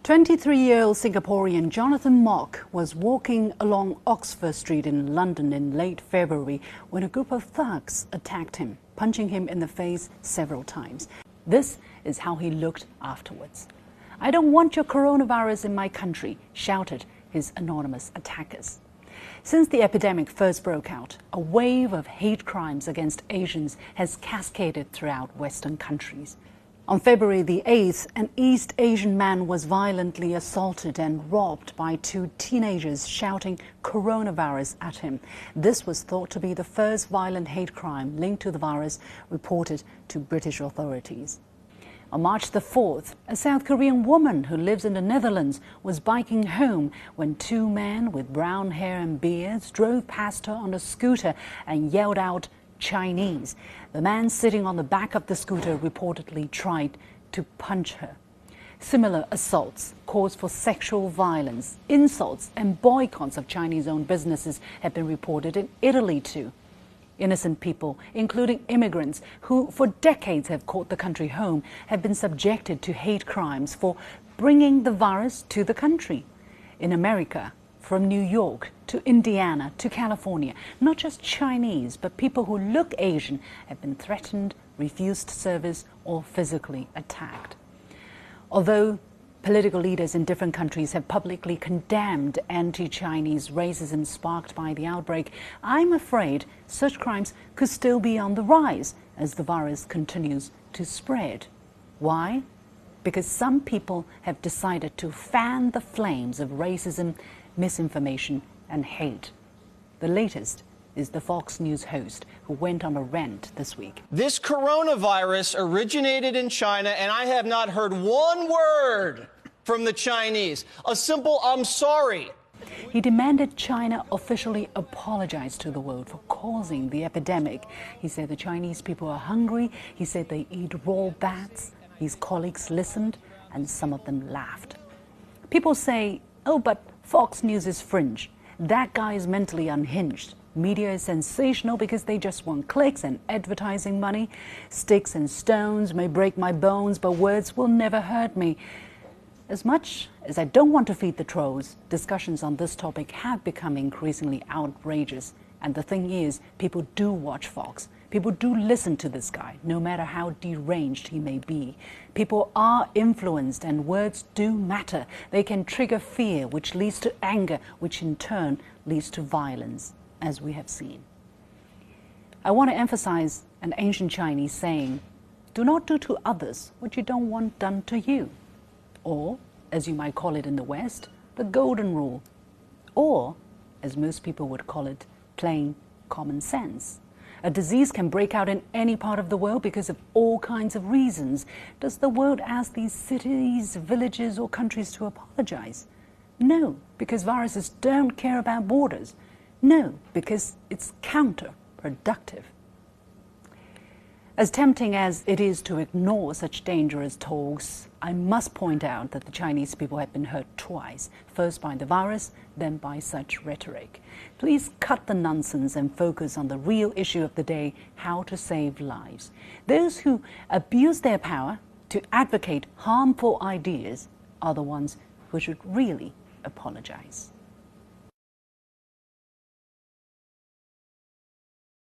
23-year-old Singaporean Jonathan Mock was walking along Oxford Street in London in late February when a group of thugs attacked him, punching him in the face several times. This is how he looked afterwards. "I don't want your coronavirus in my country," shouted his anonymous attackers. Since the epidemic first broke out, a wave of hate crimes against Asians has cascaded throughout Western countries. On February the 8th, an East Asian man was violently assaulted and robbed by two teenagers shouting coronavirus at him. This was thought to be the first violent hate crime linked to the virus reported to British authorities. On March the 4th, a South Korean woman who lives in the Netherlands was biking home when two men with brown hair and beards drove past her on a scooter and yelled out Chinese. The man sitting on the back of the scooter reportedly tried to punch her. Similar assaults, calls for sexual violence, insults and boycotts of Chinese-owned businesses have been reported in Italy too. Innocent people, including immigrants who for decades have called the country home, have been subjected to hate crimes for bringing the virus to the country. In America, from New York to Indiana to California, not just Chinese, but people who look Asian have been threatened, refused service, or physically attacked. Although political leaders in different countries have publicly condemned anti-Chinese racism sparked by the outbreak, I'm afraid such crimes could still be on the rise as the virus continues to spread. Why? Because some people have decided to fan the flames of racism, misinformation and hate. The latest is the Fox News host who went on a rant this week. This coronavirus originated in China, and I have not heard one word from the Chinese. A simple "I'm sorry." He demanded China officially apologize to the world for causing the epidemic. He said the Chinese people are hungry. He said they eat raw bats. His colleagues listened, and some of them laughed. People say, "Oh, but Fox News is fringe. That guy is mentally unhinged. Media is sensational because they just want clicks and advertising money. Sticks and stones may break my bones, but words will never hurt me." As much as I don't want to feed the trolls, discussions on this topic have become increasingly outrageous. And the thing is, people do watch Fox. People do listen to this guy, no matter how deranged he may be. People are influenced, and words do matter. They can trigger fear, which leads to anger, which in turn leads to violence, as we have seen. I want to emphasize an ancient Chinese saying, "Do not do to others what you don't want done to you." Or, as you might call it in the West, the golden rule. Or, as most people would call it, plain common sense. A disease can break out in any part of the world because of all kinds of reasons. Does the world ask these cities, villages, or countries to apologize? No, because viruses don't care about borders. No, because it's counterproductive. As tempting as it is to ignore such dangerous talks, I must point out that the Chinese people have been hurt twice, first by the virus, then by such rhetoric. Please cut the nonsense and focus on the real issue of the day, how to save lives. Those who abuse their power to advocate harmful ideas are the ones who should really apologize.